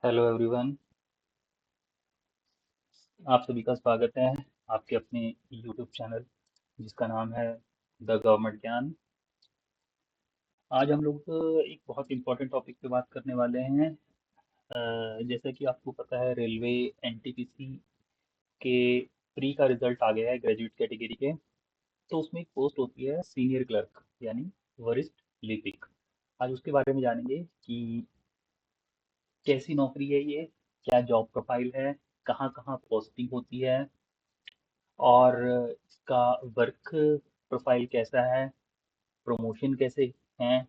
Hello everyone. आप सभी का स्वागत है आपके अपने यूट्यूब चैनल जिसका नाम है द गवर्नमेंट ज्ञान। आज हम लोग एक बहुत इम्पोर्टेंट टॉपिक पे बात करने वाले हैं। जैसा कि आपको पता है, रेलवे एनटीपीसी के प्री का रिजल्ट आ गया है ग्रेजुएट कैटेगरी के। तो उसमें एक पोस्ट होती है सीनियर क्लर्क, यानी वरिष्ठ लिपिक। आज उसके बारे में जानेंगे कि कैसी नौकरी है ये, क्या जॉब प्रोफाइल है, कहाँ कहाँ पोस्टिंग होती है, और इसका वर्क प्रोफाइल कैसा है, प्रमोशन कैसे हैं,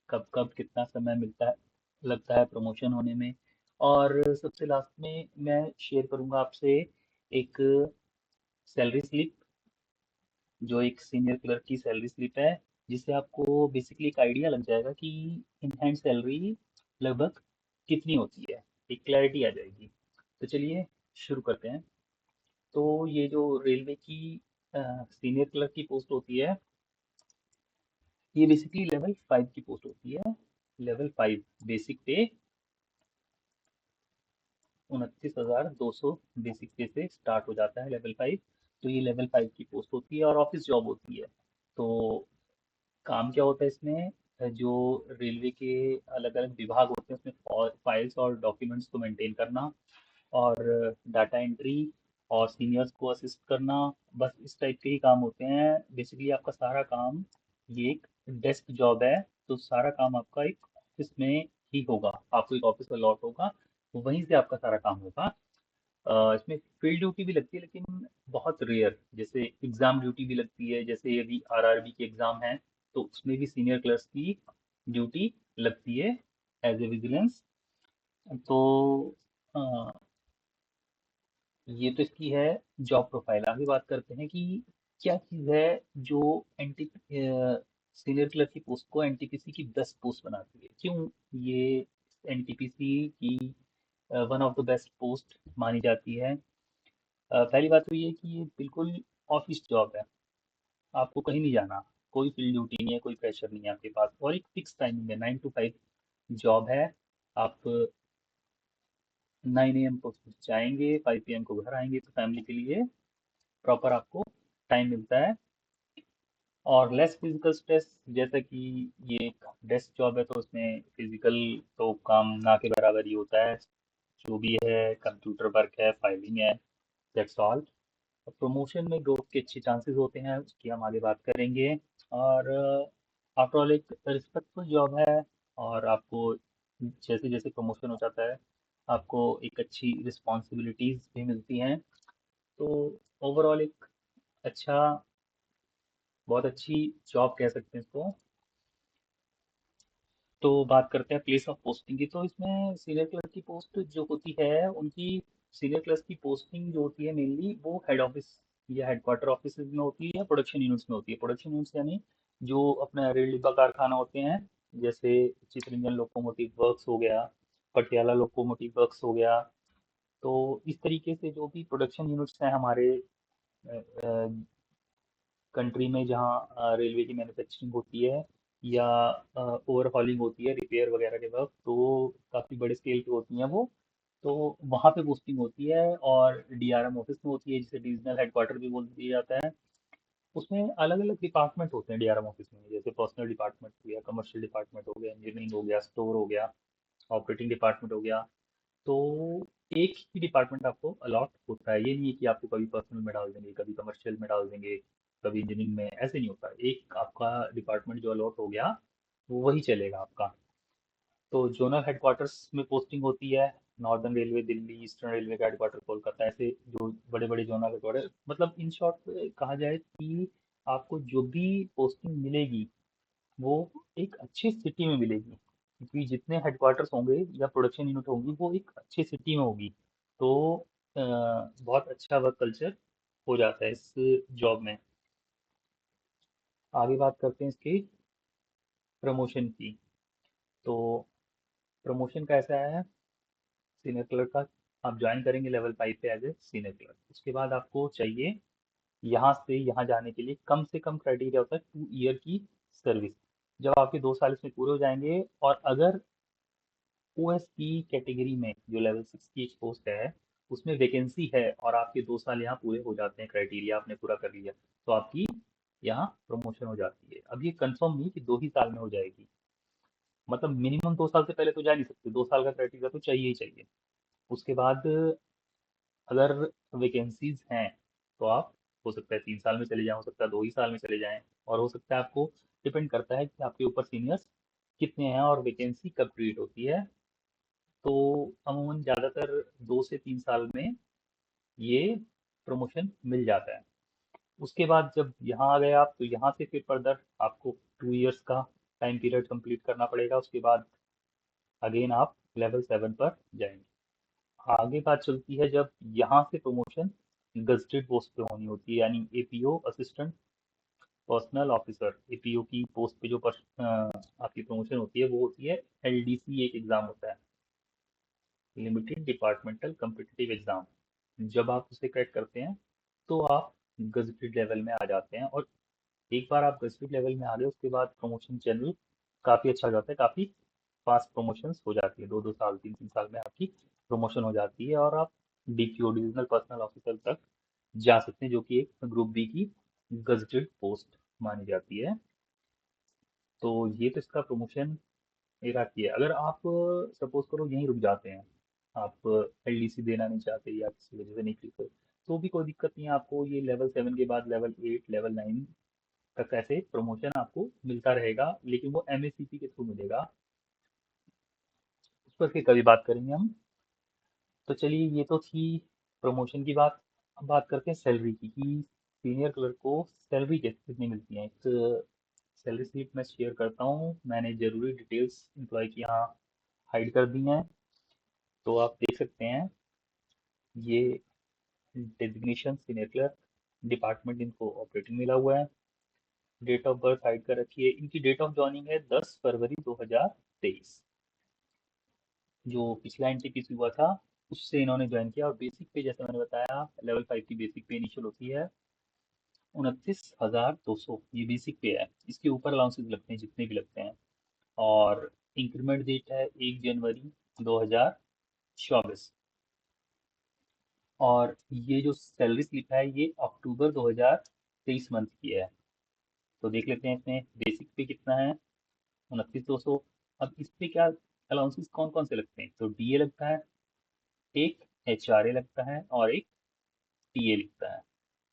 कब कब कितना समय मिलता है लगता है प्रमोशन होने में। और सबसे लास्ट में मैं शेयर करूंगा आपसे एक सैलरी स्लिप, जो एक सीनियर क्लर्क की सैलरी स्लिप है, जिससे आपको बेसिकली एक आइडिया लग जाएगा कि इन हैंड सैलरी लगभग कितनी होती है, एक क्लैरिटी आ जाएगी। तो चलिए शुरू करते हैं। तो ये जो रेलवे की सीनियर क्लर्क की पोस्ट होती है, ये बेसिकली लेवल 5 की पोस्ट होती है। लेवल 5 बेसिक पे 29,200 बेसिक पे से स्टार्ट हो जाता है लेवल 5। तो ये लेवल 5 की पोस्ट होती है और ऑफिस जॉब होती है। तो काम क्या होता है इसमें, जो रेलवे के अलग अलग विभाग होते हैं उसमें फाइल्स और डॉक्यूमेंट्स को मेंटेन करना, और डाटा एंट्री, और सीनियर्स को असिस्ट करना। बस इस टाइप के ही काम होते हैं बेसिकली। आपका सारा काम, ये एक डेस्क जॉब है, तो सारा काम आपका एक ऑफिस में ही होगा। आपको एक ऑफिस अलॉट होगा, वहीं से आपका सारा काम होगा। इसमें फील्ड ड्यूटी भी लगती है, लेकिन बहुत रेयर। जैसे एग्जाम ड्यूटी भी लगती है, जैसे यदि आरआरबी के एग्जाम है तो उसमें भी सीनियर क्लर्क्स की ड्यूटी लगती है एज ए विजिलेंस। तो अ, ये तो इसकी है जॉब प्रोफाइल। आगे बात करते हैं कि क्या चीज़ है जो एंटी सीनियर क्लर्क की पोस्ट को एनटीपीसी की बेस्ट पोस्ट बनाती है, क्यों ये एनटीपीसी की one of the best post मानी जाती है। पहली बात तो ये कि ये बिल्कुल ऑफिस जॉब है, आपको कहीं नहीं जाना, कोई फील्ड ड्यूटी नहीं है, कोई प्रेशर नहीं है आपके पास, और एक फिक्स टाइमिंग है, 9 to 5 जॉब है। आप 9 AM को जाएंगे, 5 PM को घर आएंगे, तो फैमिली के लिए प्रॉपर आपको टाइम मिलता है। और लेस फिजिकल स्ट्रेस, जैसा कि ये एक डेस्क जॉब है तो उसमें फिजिकल तो काम ना के बराबर ही होता है। जो भी है कंप्यूटर वर्क है, फाइलिंग है, दैट्स ऑल। प्रमोशन में ग्रोथ के अच्छे चांसेस होते हैं, उसकी हम आगे बात करेंगे। और आफ्टर ऑल एक रिस्पेक्टफुल जॉब है, और आपको जैसे जैसे प्रमोशन हो जाता है आपको एक अच्छी रिस्पॉन्सिबिलिटीज भी मिलती हैं। तो ओवरऑल एक अच्छा, बहुत अच्छी जॉब कह सकते हैं इसको। तो बात करते हैं प्लेस ऑफ पोस्टिंग की। तो इसमें सीनियर क्लर्क की पोस्ट जो होती है उनकी, सीनियर क्लर्क की पोस्टिंग जो होती है मेनली वो हेड ऑफिस या हेडक्वार्टर ऑफिस में होती है, या प्रोडक्शन यूनिट्स में होती है। प्रोडक्शन यूनिट्स यानी जो अपना रेल डिब्बा कारखाना होते हैं, जैसे चितरंजन लोकोमोटिव वर्क्स हो गया, पटियाला लोकोमोटिव वर्क्स हो गया। तो इस तरीके से जो भी प्रोडक्शन यूनिट्स हैं हमारे कंट्री में, जहाँ रेलवे की मैन्युफैक्चरिंग होती है या ओवरहॉलिंग होती है, रिपेयर वगैरह के वक्त, तो काफ़ी बड़े स्केल पे होती हैं वो। तो वहाँ पे पोस्टिंग होती है, और डीआरएम ऑफिस में होती है, जिसे डिविजनल हेडक्वार्टर भी बोल दिया जाता है। उसमें अलग अलग डिपार्टमेंट होते हैं डीआरएम ऑफिस में, जैसे पर्सनल डिपार्टमेंट हो गया, कमर्शियल डिपार्टमेंट हो गया, इंजीनियरिंग हो गया, स्टोर हो गया, ऑपरेटिंग डिपार्टमेंट हो गया। तो एक ही डिपार्टमेंट आपको अलॉट होता है, ये नहीं है कि आपको कभी पर्सनल में डाल देंगे, कभी कमर्शियल में डाल देंगे, कभी इंजीनियरिंग में, ऐसे नहीं होता। एक आपका डिपार्टमेंट जो अलॉट हो गया वो वही चलेगा आपका। तो जोनल हेडक्वार्टर्स में पोस्टिंग होती है, northern railway Delhi, eastern railway का हेडक्वार्टर कोलकाता, ऐसे जो बड़े बड़े जोनल हेडक्वार्टर, मतलब इन शॉर्ट कहा जाए कि आपको जो भी पोस्टिंग मिलेगी वो एक अच्छी सिटी में मिलेगी, क्योंकि जितने हेडक्वार्टर्स होंगे या प्रोडक्शन यूनिट होंगी वो एक अच्छी सिटी में होगी। तो बहुत अच्छा वर्क कल्चर हो जाता है इस जॉब में। आगे बात करते हैं इसकी प्रमोशन की। तो प्रमोशन का ऐसा है, सीनियर क्लर्क का आप ज्वाइन करेंगे लेवल 5 पे एज ए सीनियर क्लर्क। उसके बाद आपको चाहिए यहाँ से यहाँ जाने के लिए कम से कम क्राइटेरिया होता है 2 ईयर की सर्विस। जब आपके 2 साल इसमें पूरे हो जाएंगे, और अगर ओएस की कैटेगरी में जो लेवल 6 की एक पोस्ट है, उसमें वैकेंसी है और आपके 2 साल यहाँ पूरे हो जाते हैं, क्राइटेरिया आपने पूरा कर लिया, तो आपकी यहाँ प्रमोशन हो जाती है। अब ये कंफर्म नहीं कि 2 ही साल में हो जाएगी, मतलब मिनिमम 2 साल से पहले तो जा नहीं सकते, 2 साल का क्राइटेरिया तो चाहिए ही चाहिए। उसके बाद अगर वैकेंसीज हैं तो आप, हो सकता है 3 साल में चले जाएं, हो सकता है 2 ही साल में चले जाएं, और हो सकता है आपको, डिपेंड करता है कि आपके ऊपर सीनियर्स कितने हैं और वैकेंसी कब क्रिएट होती है। तो अमूमन ज़्यादातर 2 से 3 साल में ये प्रमोशन मिल जाता है। उसके बाद जब यहाँ आ गए आप, तो यहाँ से फिर फर्दर आपको 2 इयर्स का टाइम पीरियड कंप्लीट करना पड़ेगा। उसके बाद अगेन आप लेवल 7 पर जाएंगे। आगे बात चलती है जब यहाँ से प्रमोशन गजटेड पोस्ट पे होनी होती है, यानी APO assistant personal officer, APO की पोस्ट पे जो आपकी प्रमोशन होती है वो होती है एलडीसी, एक एग्जाम होता है, लिमिटेड डिपार्टमेंटल कम्पिटिटिव एग्जाम। जब आप उसे क्रैक करते हैं तो आप गजटेड लेवल में आ जाते हैं, और एक बार आप गजटेड लेवल में आ गए उसके बाद प्रमोशन जनरल काफ़ी अच्छा हो जाता है, काफ़ी फास्ट प्रमोशंस हो जाती है, 2-2 साल 3-3 साल में आपकी प्रमोशन हो जाती है और आप डीपीओ डिविजनल पर्सनल ऑफिसर तक जा सकते हैं, जो कि एक ग्रुप बी की गजटेड पोस्ट मानी जाती है। तो ये तो इसका प्रमोशन एरा की है। अगर आप सपोज करो यहीं रुक जाते हैं, आप एलडीसी देना नहीं चाहते या किसी वजह से नहीं क्लिक हो, तो भी कोई दिक्कत नहीं है, आपको ये लेवल 7 के बाद लेवल 8 लेवल 9 तक ऐसे प्रमोशन आपको मिलता रहेगा, लेकिन वो एमएससीपी के थ्रू मिलेगा। उस पर फिर कभी बात करेंगे हम। तो चलिए, ये तो थी प्रमोशन की बात। अब बात करते हैं सैलरी की, कि सीनियर क्लर्क को सैलरी कितनी मिलती है। एक सैलरी स्लिप मैं शेयर करता हूँ, मैंने जरूरी डिटेल्स एम्प्लॉय की यहाँ हाइड कर दी हैं, तो आप देख सकते हैं। ये डेजिग्नेशन सीनियर क्लर्क, डिपार्टमेंट इनको ऑपरेटिंग मिला हुआ है, डेट ऑफ बर्थ हाइड कर रखी है, इनकी डेट ऑफ जॉइनिंग है 10 फरवरी 2023, जो पिछला एनटीपीसी हुआ था उससे इन्होंने ज्वाइन किया। और बेसिक पे जैसे मैंने बताया, लेवल 5 की बेसिक पे इनिशियल होती है 29,200, ये बेसिक पे है। इसके ऊपर अलाउंसेस लगते हैं जितने भी लगते हैं, और इंक्रीमेंट डेट है 1 जनवरी 2024। और ये जो सैलरी स्लिप है ये अक्टूबर 2023 मंथ की है। तो देख लेते हैं इसमें बेसिक पे कितना है, 29,200। अब इस पे क्या अलाउंसेस कौन कौन से लगते हैं, तो डीए लगता है, एक एचआरए लगता है, और एक टीए लगता है।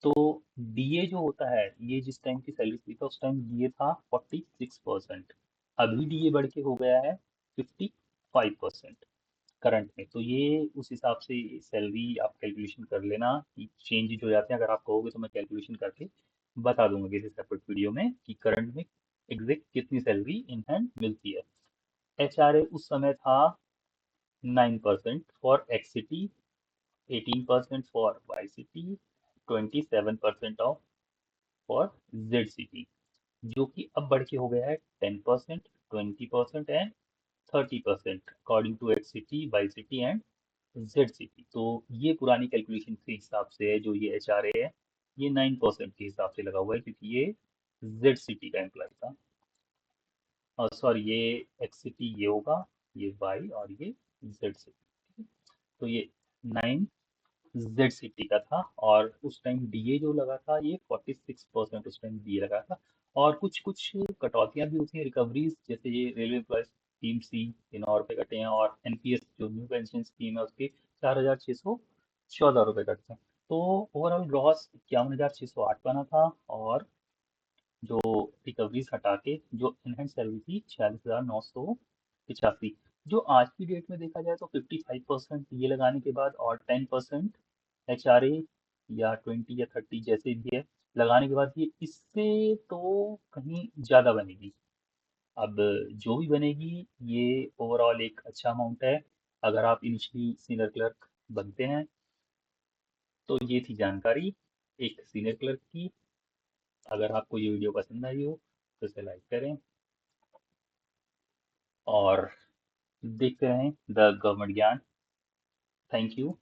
तो डीए जो होता है, ये जिस टाइम की सैलरी स्लिप है उस टाइम डीए था 46%, अभी डीए बढ़ के हो गया है 55% करंट में। तो ये उस हिसाब से सैलरी आप कैलकुलेशन कर लेना कि चेंजेज हो जाते हैं। अगर आप कहोगे तो मैं कैलकुलेशन करके बता दूंगा किसी सेपरेट वीडियो में कि करंट में एग्जैक्ट कितनी सैलरी इन हैंड मिलती है। एचआरए उस समय था 9% for X city, 18% for Y city, 27% of for Z city, जो कि अब बढ़ के हो गया है 10%, 20% and 30% according to X city, Y city and Z city. तो ये पुरानी कैलकुलेशन के हिसाब से है, जो ये एच आर ए है ये 9% के हिसाब से लगा हुआ है, क्योंकि ये जेड सिटी का एम्प्लॉय था। और सॉरी, ये एक्स सिटी ये होगा, ये वाई, और ये जेड सिटी। तो ये 9 जेड सिटी का था, और उस टाइम डीए जो लगा था ये 46% उस टाइम डीए लगा था। और कुछ कुछ कटौतियां भी होती हैं, रिकवरीज, जैसे ये रेलवे एम्प्लॉय स्कीम सी के 9 रुपये कटे हैं, और एनपीएस जो न्यू पेंशन स्कीम है उसके 4,614 रुपये कटते हैं। तो ओवरऑल ग्रॉस 51,608 बना था, और जो रिकवरीज हटा के जो इनहेंड सैलरी थी 46,985। जो आज की डेट में देखा जाए तो 55% ये लगाने के बाद और 10% एचआरए या 20 या 30 जैसे भी है लगाने के बाद, ये इससे तो कहीं ज़्यादा बनेगी। अब जो भी बनेगी, ये ओवरऑल एक अच्छा अमाउंट है अगर आप इनिशियली सीनियर क्लर्क बनते हैं। तो ये थी जानकारी एक सीनियर क्लर्क की। अगर आपको ये वीडियो पसंद आई हो तो इसे लाइक करें, और देखते रहें द गवर्नमेंट ज्ञान। Thank you.